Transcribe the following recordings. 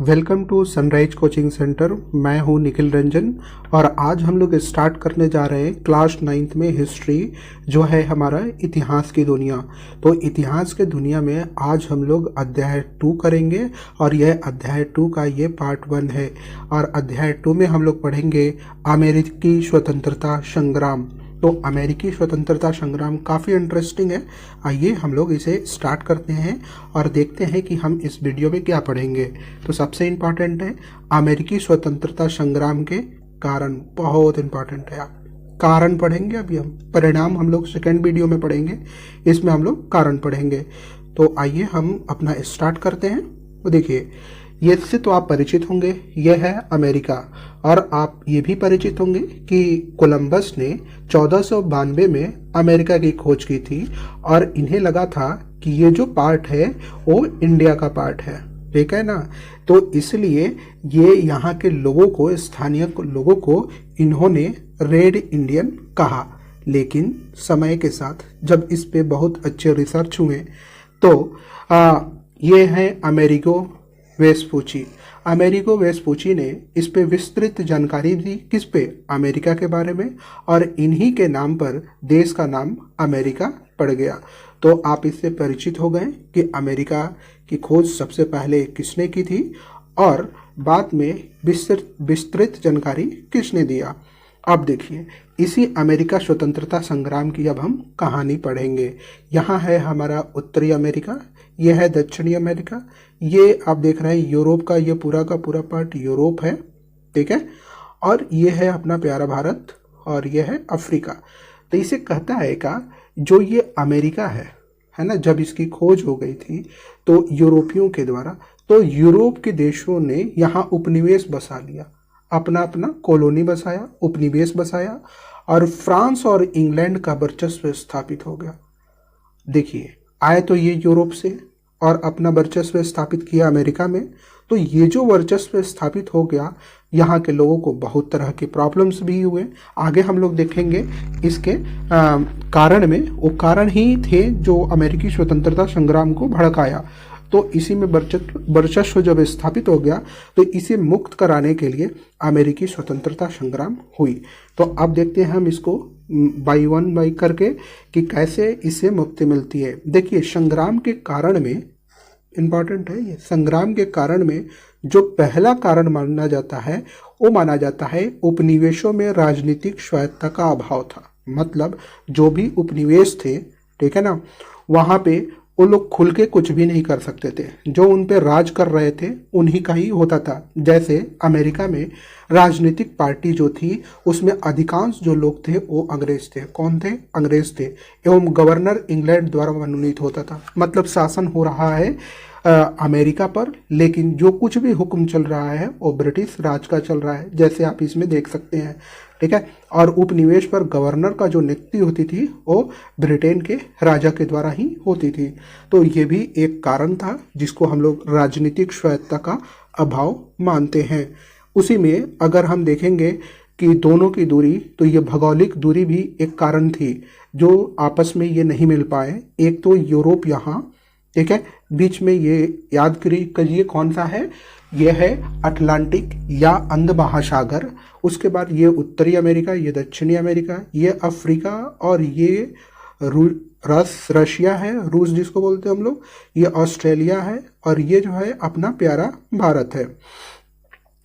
Welcome to sunrise coaching centre. मैं हूं निखिल रंजन और आज हम लोग स्टार्ट करने जा रहे हैं क्लास 9th में हिस्ट्री, जो है हमारा इतिहास की दुनिया। तो इतिहास के दुनिया में आज हम लोग अध्याय 2 करेंगे और यह अध्याय 2 का ये पार्ट 1 है। और अध्याय 2 में हम लोग पढ़ेंगे अमेरिकी स्वतंत्रता संग्राम। तो अमेरिकी स्वतंत्रता संग्राम काफ़ी इंटरेस्टिंग है। आइए हम लोग इसे स्टार्ट करते हैं और देखते हैं कि हम इस वीडियो में क्या पढ़ेंगे। तो सबसे इम्पॉर्टेंट है अमेरिकी स्वतंत्रता संग्राम के कारण, बहुत इम्पॉर्टेंट है। कारण पढ़ेंगे, अभी हम परिणाम हम लोग सेकेंड वीडियो में पढ़ेंगे, इसमें हम लोग कारण पढ़ेंगे। तो आइए हम अपना स्टार्ट करते हैं। तो देखिए, ये से तो आप परिचित होंगे, यह है अमेरिका। और आप ये भी परिचित होंगे कि कोलंबस ने 1492 में अमेरिका की खोज की थी और इन्हें लगा था कि ये जो पार्ट है वो इंडिया का पार्ट है, ठीक है ना। तो इसलिए ये यहाँ के लोगों को, स्थानीय लोगों को इन्होंने रेड इंडियन कहा। लेकिन समय के साथ जब इस पे बहुत अच्छे रिसर्च हुए तो ये है अमेरिको वेस्पुची। अमेरिको वेस्पुची ने इस पे विस्तृत जानकारी दी। किस पे? अमेरिका के बारे में। और इन्हीं के नाम पर देश का नाम अमेरिका पड़ गया। तो आप इससे परिचित हो गए कि अमेरिका की खोज सबसे पहले किसने की थी और बाद में विस्तृत जानकारी किसने दिया। अब देखिए, इसी अमेरिका स्वतंत्रता संग्राम की अब हम कहानी पढ़ेंगे। यहाँ है हमारा उत्तरी अमेरिका, यह है दक्षिणी अमेरिका, ये आप देख रहे हैं यूरोप का, ये पूरा का पूरा पार्ट यूरोप है, ठीक है। और ये है अपना प्यारा भारत और ये है अफ्रीका। तो इसे कहता है का जो ये अमेरिका है ना, जब इसकी खोज हो गई थी तो यूरोपियों के द्वारा, तो यूरोप के देशों ने यहाँ उपनिवेश बसा लिया, अपना अपना कॉलोनी बसाया, उपनिवेश बसाया और फ्रांस और इंग्लैंड का वर्चस्व स्थापित हो गया। देखिए, आए तो ये यूरोप से और अपना वर्चस्व स्थापित किया अमेरिका में। तो ये जो वर्चस्व स्थापित हो गया, यहाँ के लोगों को बहुत तरह के प्रॉब्लम्स भी हुए। आगे हम लोग देखेंगे इसके कारण में, वो कारण ही थे जो अमेरिकी स्वतंत्रता संग्राम को भड़काया। तो इसी में वर्चस्व जब स्थापित हो गया तो इसे मुक्त कराने के लिए अमेरिकी स्वतंत्रता संग्राम हुई। तो अब देखते हैं हम इसको बाई वन बाई करके कि कैसे इसे मुक्ति मिलती है। देखिए, संग्राम के कारण में, इम्पॉर्टेंट है ये, संग्राम के कारण में जो पहला कारण माना जाता है वो माना जाता है उपनिवेशों में राजनीतिक स्वायत्तता का अभाव था। मतलब जो भी उपनिवेश थे, ठीक है ना, वहाँ पे वो लोग खुल के कुछ भी नहीं कर सकते थे। जो उन पे राज कर रहे थे उन्हीं का ही होता था। जैसे अमेरिका में राजनीतिक पार्टी जो थी उसमें अधिकांश जो लोग थे वो अंग्रेज थे। कौन थे? अंग्रेज थे। एवं गवर्नर इंग्लैंड द्वारा मनोनीत होता था। मतलब शासन हो रहा है अमेरिका पर, लेकिन जो कुछ भी हुक्म चल रहा है वो ब्रिटिश राज का चल रहा है, जैसे आप इसमें देख सकते हैं, ठीक है। और उपनिवेश पर गवर्नर का जो नियुक्ति होती थी वो ब्रिटेन के राजा के द्वारा ही होती थी। तो ये भी एक कारण था जिसको हम लोग राजनीतिक स्वायत्तता का अभाव मानते हैं। उसी में अगर हम देखेंगे कि दोनों की दूरी, तो ये भौगोलिक दूरी भी एक कारण थी जो आपस में ये नहीं मिल पाए। एक तो यूरोप यहाँ, ठीक है, बीच में ये याद करिए कौन सा है, ये है अटलांटिक या अंध महासागर। उसके बाद ये उत्तरी अमेरिका, ये दक्षिणी अमेरिका, ये अफ्रीका और ये रशिया है, रूस जिसको बोलते हैं हम लोग, ये ऑस्ट्रेलिया है और ये जो है अपना प्यारा भारत है।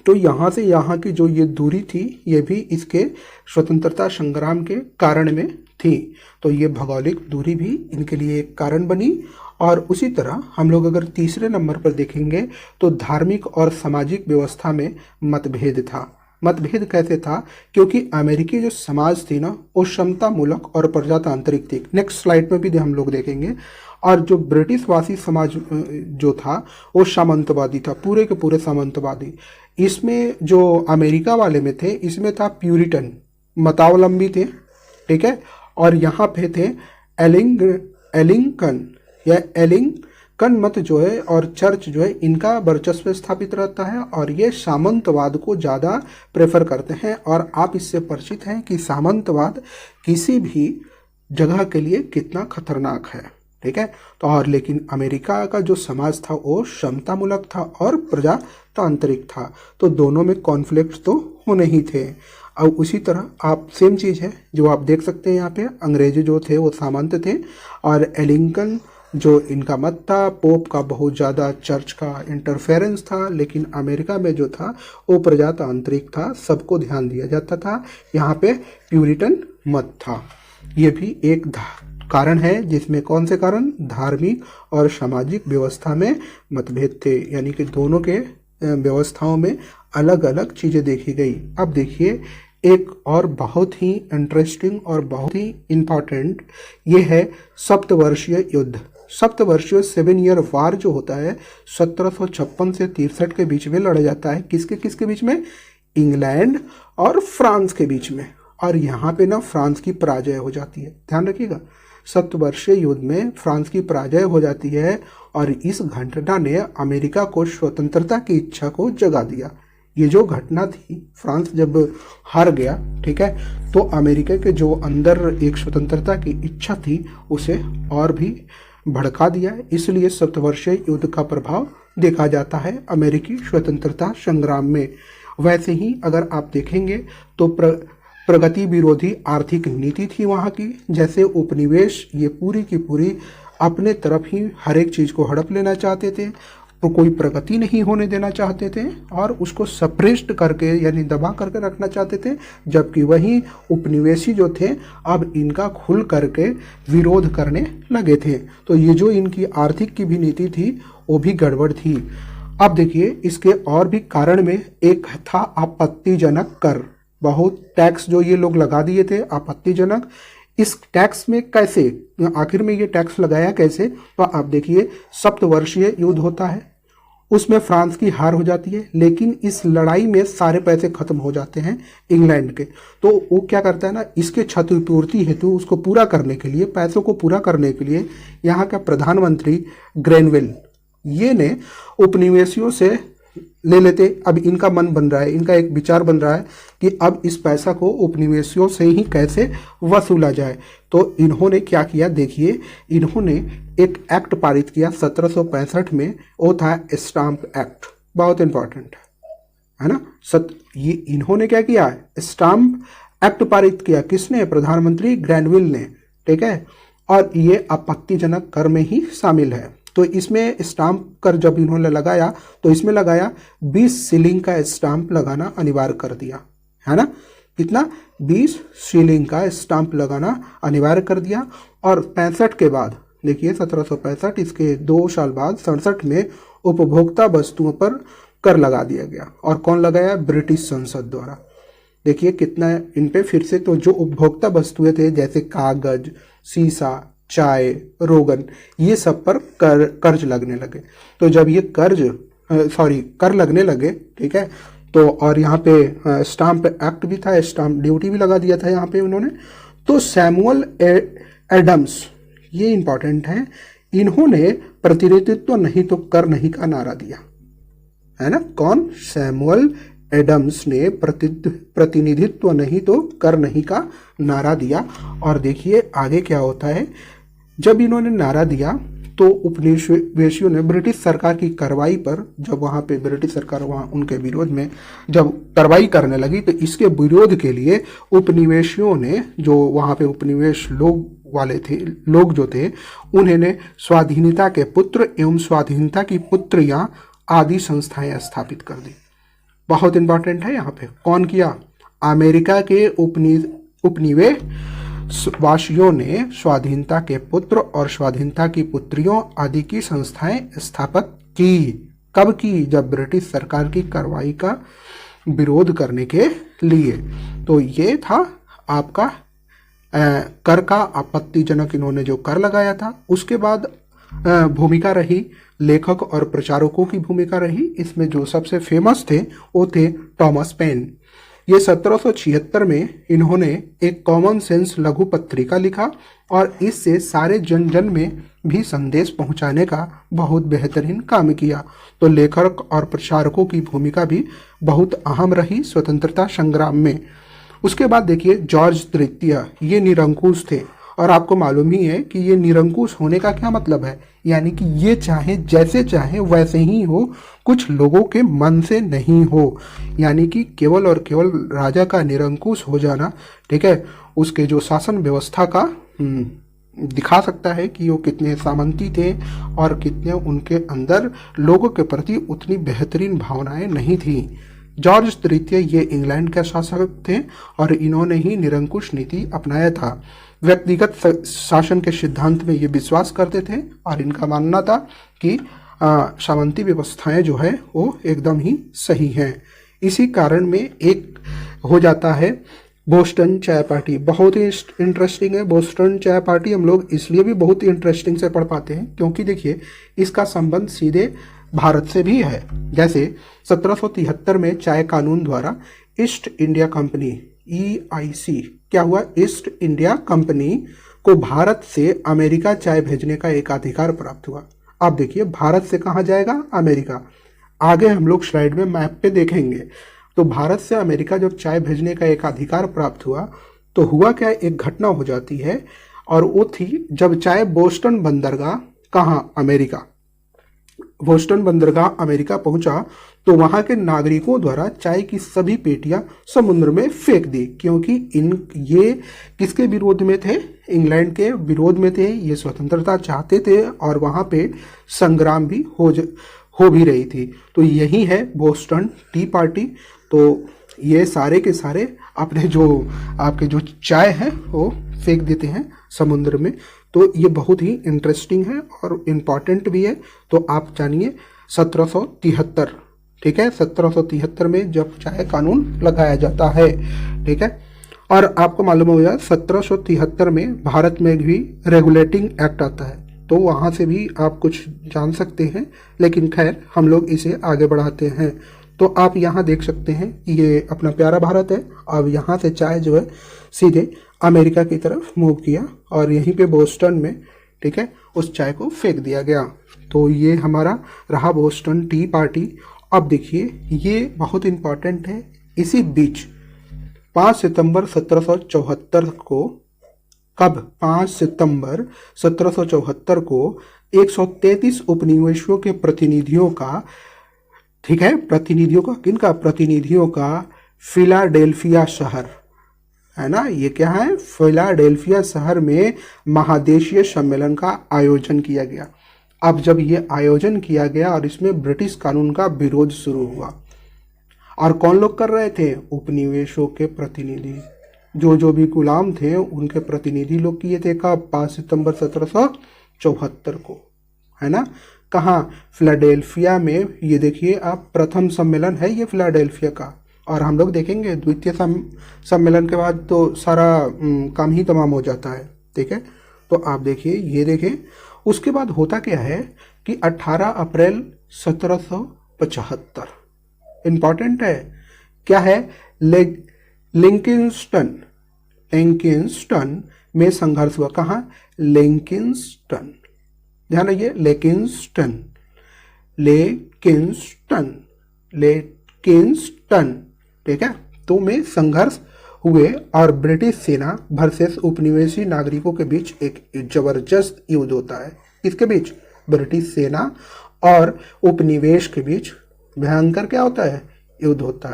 तो यहाँ से यहाँ की जो ये दूरी थी ये भी इसके स्वतंत्रता संग्राम के कारण में थी। तो ये भौगोलिक दूरी भी इनके लिए एक कारण बनी। और उसी तरह हम लोग अगर तीसरे नंबर पर देखेंगे तो धार्मिक और सामाजिक व्यवस्था में मतभेद था। मतभेद कैसे था? क्योंकि अमेरिकी जो समाज थी ना वो समतामूलक और प्रजातांत्रिक थी। नेक्स्ट स्लाइड में भी हम लोग देखेंगे। और जो ब्रिटिशवासी समाज जो था वो सामंतवादी था, पूरे के पूरे सामंतवादी। इसमें जो अमेरिका वाले में थे, इसमें था प्यूरिटन, मतावलंबी थे, ठीक है। और यहाँ पे थे एलिंगकन या एलिंगकन मत जो है और चर्च जो है, इनका वर्चस्व स्थापित रहता है और ये सामंतवाद को ज़्यादा प्रेफर करते हैं। और आप इससे परिचित हैं कि सामंतवाद किसी भी जगह के लिए कितना खतरनाक है, ठीक है। तो और लेकिन अमेरिका का जो समाज था वो समतामूलक था और प्रजातांत्रिक था, तो दोनों में कॉन्फ्लिक्ट तो होने ही थे। अब उसी तरह आप सेम चीज़ है जो आप देख सकते हैं यहाँ पे, अंग्रेजी जो थे वो सामंत थे और एलिंगटन जो इनका मत था, पोप का बहुत ज़्यादा चर्च का इंटरफेरेंस था, लेकिन अमेरिका में जो था वो प्रजातांत्रिक था, सबको ध्यान दिया जाता था। यहाँ पे प्यूरिटन मत था। ये भी एक कारण है जिसमें कौन से कारण, धार्मिक और सामाजिक व्यवस्था में मतभेद थे, यानी कि दोनों के व्यवस्थाओं में अलग अलग चीज़ें देखी गई। अब देखिए एक और बहुत ही इंटरेस्टिंग और बहुत ही इम्पॉर्टेंट, ये है सप्तवर्षीय युद्ध। सप्तवर्षीय 7 ईयर वार जो होता है 1756 से 63 के बीच में लड़ा जाता है। किसके किसके बीच में, इंग्लैंड और फ्रांस के बीच में। और यहाँ पे ना फ्रांस की पराजय हो जाती है, ध्यान रखिएगा। सप्तवर्षीय युद्ध में फ्रांस की पराजय हो जाती है और इस घटना ने अमेरिका को स्वतंत्रता की इच्छा को जगा दिया। ये जो घटना थी, फ्रांस जब हार गया, ठीक है, तो अमेरिका के जो अंदर एक स्वतंत्रता की इच्छा थी उसे और भी भड़का दिया। इसलिए सप्तवर्षीय युद्ध का प्रभाव देखा जाता है अमेरिकी स्वतंत्रता संग्राम में। वैसे ही अगर आप देखेंगे तो प्रगति विरोधी आर्थिक नीति थी वहाँ की, जैसे उपनिवेश ये पूरी की पूरी अपने तरफ ही हर एक चीज़ को हड़प लेना चाहते थे, तो कोई प्रगति नहीं होने देना चाहते थे और उसको सप्रेस्ड करके यानी दबा करके रखना चाहते थे। जबकि वही उपनिवेशी जो थे अब इनका खुल करके विरोध करने लगे थे। तो ये जो इनकी आर्थिक की भी नीति थी वो भी गड़बड़ थी। अब देखिए इसके और भी कारण में एक था आपत्तिजनक कर। बहुत टैक्स जो ये लोग लगा दिए थे आपत्तिजनक। इस टैक्स में कैसे, आखिर में ये टैक्स लगाया कैसे, तो आप देखिए सप्तवर्षीय युद्ध होता है, उसमें फ्रांस की हार हो जाती है, लेकिन इस लड़ाई में सारे पैसे खत्म हो जाते हैं इंग्लैंड के। तो वो क्या करता है ना, इसके क्षतिपूर्ति हेतु उसको पूरा करने के लिए, पैसों को पूरा करने के लिए यहाँ का प्रधानमंत्री ग्रेनविल ये ने उपनिवेशियों से ले लेते। अब इनका मन बन रहा है, इनका एक विचार बन रहा है कि अब इस पैसा को उपनिवेशियों से ही कैसे वसूला जाए। तो इन्होंने क्या किया, देखिए इन्होंने एक एक्ट पारित किया 1765 में, वो था स्टाम्प एक्ट। बहुत इंपॉर्टेंट है ना। ये इन्होंने क्या किया, स्टाम्प एक्ट पारित किया। किसने, प्रधानमंत्री ग्रैनविल ने, ठीक है। और ये आपत्तिजनक कर में ही शामिल है। तो इसमें स्टाम्प कर जब इन्होंने लगाया तो इसमें लगाया 20 शिलिंग का स्टाम्प लगाना अनिवार्य कर दिया, है ना। कितना, 20 शिलिंग का स्टाम्प लगाना अनिवार्य कर दिया। और 65 के बाद देखिए 1765, इसके 2 साल बाद 67 में उपभोक्ता वस्तुओं पर कर लगा दिया गया। और कौन लगाया, ब्रिटिश संसद द्वारा। देखिए कितना इन पे फिर से, तो जो उपभोक्ता वस्तुएं थे जैसे कागज, शीशा, चाय, रोगन, ये सब पर कर्ज लगने लगे। तो जब ये कर लगने लगे, ठीक है, तो और यहाँ पे स्टाम्प एक्ट भी था, स्टाम्प ड्यूटी भी लगा दिया था यहाँ पे उन्होंने। तो सैमुअल एडम्स, ये इंपॉर्टेंट है, इन्होंने प्रतिनिधित्व नहीं तो कर नहीं का नारा दिया, है ना। कौन, सैमुअल एडम्स ने प्रतिनिधित्व नहीं तो कर नहीं का नारा दिया। और देखिए आगे क्या होता है, जब इन्होंने नारा दिया तो उपनिवेशियों ने ब्रिटिश सरकार की कार्रवाई पर, जब वहाँ पे ब्रिटिश सरकार वहाँ उनके विरोध में जब कार्रवाई करने लगी, तो इसके विरोध के लिए उपनिवेशियों ने, जो वहाँ पे उपनिवेश लोग जो थे, उन्होंने स्वाधीनता के पुत्र एवं स्वाधीनता की पुत्रियाँ आदि संस्थाएं स्थापित कर दी। बहुत इंपॉर्टेंट है यहाँ पे, कौन किया, अमेरिका के उपनिवेश वासियों ने स्वाधीनता के पुत्र और स्वाधीनता की पुत्रियों आदि की संस्थाएं स्थापित की। कब की, जब ब्रिटिश सरकार की कार्रवाई का विरोध करने के लिए। तो ये था आपका कर का आपत्तिजनक, इन्होंने जो कर लगाया था। उसके बाद भूमिका रही लेखक और प्रचारकों की भूमिका रही। इसमें जो सबसे फेमस थे वो थे थॉमस पेन। ये 1776 में इन्होंने एक कॉमन सेंस लघु पत्रिका लिखा और इससे सारे जन जन में भी संदेश पहुंचाने का बहुत बेहतरीन काम किया। तो लेखक और प्रचारकों की भूमिका भी बहुत अहम रही स्वतंत्रता संग्राम में। उसके बाद देखिए जॉर्ज तृतीय, ये निरंकुश थे और आपको मालूम ही है कि ये निरंकुश होने का क्या मतलब है, यानी कि ये चाहे जैसे चाहे वैसे ही हो, कुछ लोगों के मन से नहीं हो, यानी कि केवल और केवल राजा का निरंकुश हो जाना, ठीक है, उसके जो शासन व्यवस्था का दिखा सकता है कि वो कितने सामंती थे और कितने उनके अंदर लोगों के प्रति उतनी बेहतरीन भावनाएं नहीं थी। जॉर्ज तृतीय ये इंग्लैंड के शासक थे और इन्होंने ही निरंकुश नीति अपनाया था। व्यक्तिगत शासन के सिद्धांत में ये विश्वास करते थे और इनका मानना था कि सामंती व्यवस्थाएं जो है वो एकदम ही सही हैं। इसी कारण में एक हो जाता है बोस्टन चाय पार्टी। बहुत ही इंटरेस्टिंग है बोस्टन चाय पार्टी। हम लोग इसलिए भी बहुत ही इंटरेस्टिंग से पढ़ पाते हैं क्योंकि देखिए इसका संबंध सीधे भारत से भी है। जैसे 1773 में चाय कानून द्वारा ईस्ट इंडिया कंपनी EIC क्या हुआ, ईस्ट इंडिया कंपनी को भारत से अमेरिका चाय भेजने का एक अधिकार प्राप्त हुआ। अब देखिए भारत से कहाँ जाएगा, अमेरिका। आगे हम लोग स्लाइड में मैप पे देखेंगे। तो भारत से अमेरिका जब चाय भेजने का एक अधिकार प्राप्त हुआ तो हुआ क्या, एक घटना हो जाती है और वो थी जब चाय बोस्टन बंदरगाह, कहाँ, अमेरिका, बोस्टन बंदरगाह अमेरिका पहुंचा तो वहां के नागरिकों द्वारा चाय की सभी पेटियां समुद्र में फेंक दी, क्योंकि ये किसके विरोध में थे, इंग्लैंड के विरोध में थे। ये स्वतंत्रता चाहते थे और वहां पे संग्राम भी हो भी रही थी। तो यही है बोस्टन टी पार्टी। तो ये सारे के सारे अपने जो आपके जो चाय है वो फेंक देते हैं समुद्र में। तो ये बहुत ही इंटरेस्टिंग है और इम्पॉर्टेंट भी है। तो आप जानिए 1773, ठीक है, 1773 में जब चाय कानून लगाया जाता है, ठीक है। और आपको मालूम हो जाए 1773 में भारत में भी रेगुलेटिंग एक्ट आता है, तो वहाँ से भी आप कुछ जान सकते हैं। लेकिन खैर हम लोग इसे आगे बढ़ाते हैं। तो आप यहाँ देख सकते हैं ये अपना प्यारा भारत है। अब यहाँ से चाय जो है सीधे अमेरिका की तरफ मूव किया और यहीं पे बोस्टन में, ठीक है, उस चाय को फेंक दिया गया। तो ये हमारा रहा बोस्टन टी पार्टी। अब देखिए ये बहुत इम्पॉर्टेंट है। इसी बीच 5 सितंबर 1774 को, कब, 5 सितंबर 1774 को 133 उपनिवेशों के प्रतिनिधियों का, ठीक है, प्रतिनिधियों का, किनका, प्रतिनिधियों का फिलाडेल्फिया शहर है ना, ये क्या है, फिलाडेल्फिया शहर में महादेशीय सम्मेलन का आयोजन किया गया। अब जब ये आयोजन किया गया और इसमें ब्रिटिश कानून का विरोध शुरू हुआ, और कौन लोग कर रहे थे, उपनिवेशों के प्रतिनिधि, जो भी गुलाम थे उनके प्रतिनिधि लोग किए थे। कब, 5 सितंबर 1774 को, है ना। कहाँ, फिलाडेल्फिया में। ये देखिए आप, प्रथम सम्मेलन है ये फिलाडेल्फिया का। और हम लोग देखेंगे द्वितीय सम्मेलन के बाद तो सारा काम ही तमाम हो जाता है, ठीक है। तो आप देखिए, ये देखें, उसके बाद होता क्या है कि 18 अप्रैल 1775, इंपॉर्टेंट है, क्या है, लिंकिंस्टन में संघर्ष हुआ। कहाँ, लिंकिंस्टन, ध्यान रखिए, लेकिंस्टन, ठीक है, तो में संघर्ष हुए और ब्रिटिश सेना वर्सेस उपनिवेशी नागरिकों के बीच एक जबरदस्त युद्ध होता है। किसके बीच, ब्रिटिश सेना और उपनिवेश के बीच भयंकर क्या होता है, युद्ध होता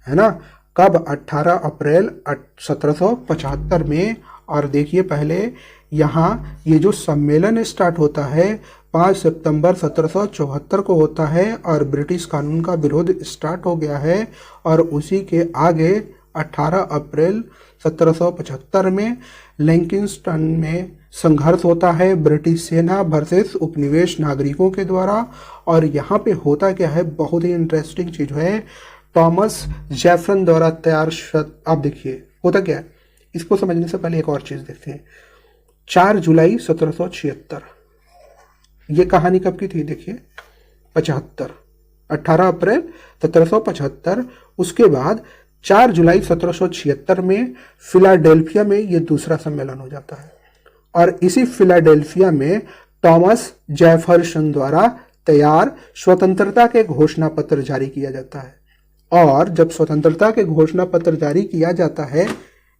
है ना। कब, 18 अप्रैल 1775 में। और देखिए पहले यहाँ ये जो सम्मेलन स्टार्ट होता है 5 सितंबर 1774 को होता है और ब्रिटिश कानून का विरोध स्टार्ट हो गया है। और उसी के आगे 18 अप्रैल 1775 में लिंकिंस्टन में संघर्ष होता है ब्रिटिश सेना वर्सेस उपनिवेश नागरिकों के द्वारा। और यहाँ पे होता क्या है, बहुत ही इंटरेस्टिंग चीज है, थॉमस जेफरसन द्वारा तैयार। अब देखिए होता क्या है, इसको समझने से पहले एक और चीज देखते हैं। 4 जुलाई 1776, ये कहानी कब की थी, देखिए 75, 18 अप्रैल 1775। उसके बाद 4 जुलाई 1776 में फिलाडेल्फिया में ये दूसरा सम्मेलन हो जाता है। और इसी फिलाडेल्फिया में थॉमस जेफरसन द्वारा तैयार स्वतंत्रता के घोषणा पत्र जारी किया जाता है। और जब स्वतंत्रता के घोषणा पत्र जारी किया जाता है,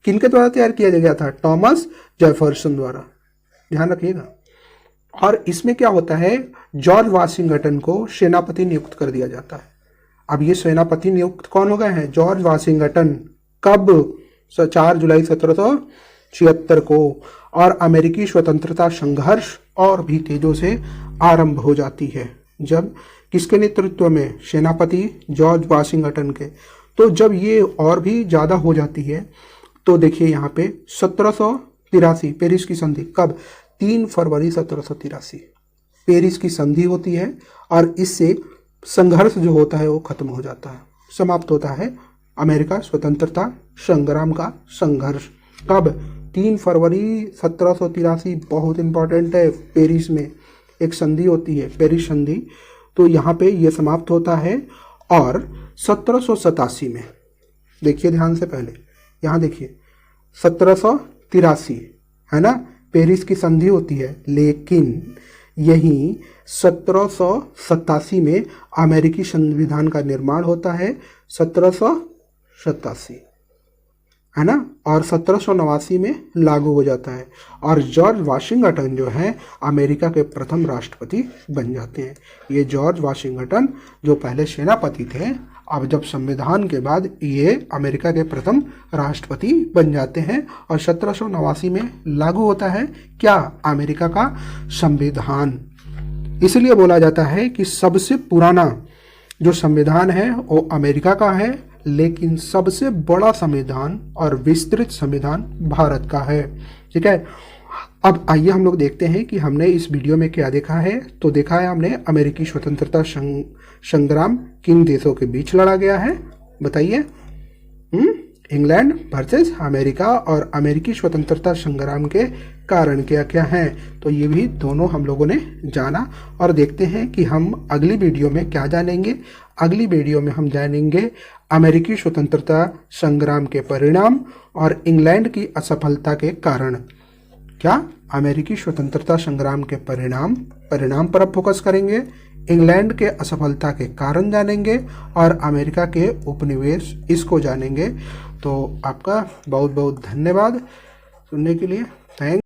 किनके द्वारा तैयार किया गया था? टॉमस जेफरसन द्वारा, ध्यान रखिएगा। और इसमें क्या होता है, जॉर्ज वाशिंगटन को सेनापति नियुक्त कर दिया जाता है। अब ये सेनापति नियुक्त कौन हो गए हैं? George Washington. कब? 4 जुलाई 1776 को। और अमेरिकी स्वतंत्रता संघर्ष और भी तेजों से आरंभ हो जाती है। जब किसके नेतृत्व में? सेनापति जॉर्ज वाशिंगटन के। तो जब ये और भी ज़्यादा हो जाती है तो देखिए यहाँ पे 1783 पेरिस की संधि। कब? 3 फरवरी 1783 पेरिस की संधि होती है और इससे संघर्ष जो होता है वो खत्म हो जाता है, समाप्त होता है अमेरिका स्वतंत्रता संग्राम का संघर्ष। कब? 3 फरवरी 1783। बहुत इंपॉर्टेंट है, पेरिस में एक संधि होती है, पेरिस संधि। तो यहाँ पे ये समाप्त होता है। और 1787 में देखिए ध्यान से, पहले यहाँ देखिए 1783 है ना, पेरिस की संधि होती है। लेकिन यही 1787 में अमेरिकी संविधान का निर्माण होता है, 1787 है ना, और 1789 में लागू हो जाता है। और जॉर्ज वाशिंगटन जो है अमेरिका के प्रथम राष्ट्रपति बन जाते हैं। ये जॉर्ज वाशिंगटन जो पहले सेनापति थे, अब जब संविधान के बाद ये अमेरिका के प्रथम राष्ट्रपति बन जाते हैं। और 1789 में लागू होता है क्या? अमेरिका का संविधान। इसलिए बोला जाता है कि सबसे पुराना जो संविधान है वो अमेरिका का है, लेकिन सबसे बड़ा संविधान और विस्तृत संविधान भारत का है। ठीक है, अब आइए हम लोग देखते हैं कि हमने इस वीडियो में क्या देखा है। तो देखा है हमने अमेरिकी स्वतंत्रता संग्राम किन देशों के बीच लड़ा गया है, बताइए। इंग्लैंड वर्सेस अमेरिका, और अमेरिकी स्वतंत्रता संग्राम के कारण क्या क्या हैं, तो ये भी दोनों हम लोगों ने जाना। और देखते हैं कि हम अगली वीडियो में क्या जानेंगे। अगली वीडियो में हम जानेंगे अमेरिकी स्वतंत्रता संग्राम के परिणाम और इंग्लैंड की असफलता के कारण। क्या? अमेरिकी स्वतंत्रता संग्राम के परिणाम पर अब फोकस करेंगे, इंग्लैंड के असफलता के कारण जानेंगे और अमेरिका के उपनिवेश इसको जानेंगे। तो आपका बहुत बहुत धन्यवाद सुनने के लिए। थैंक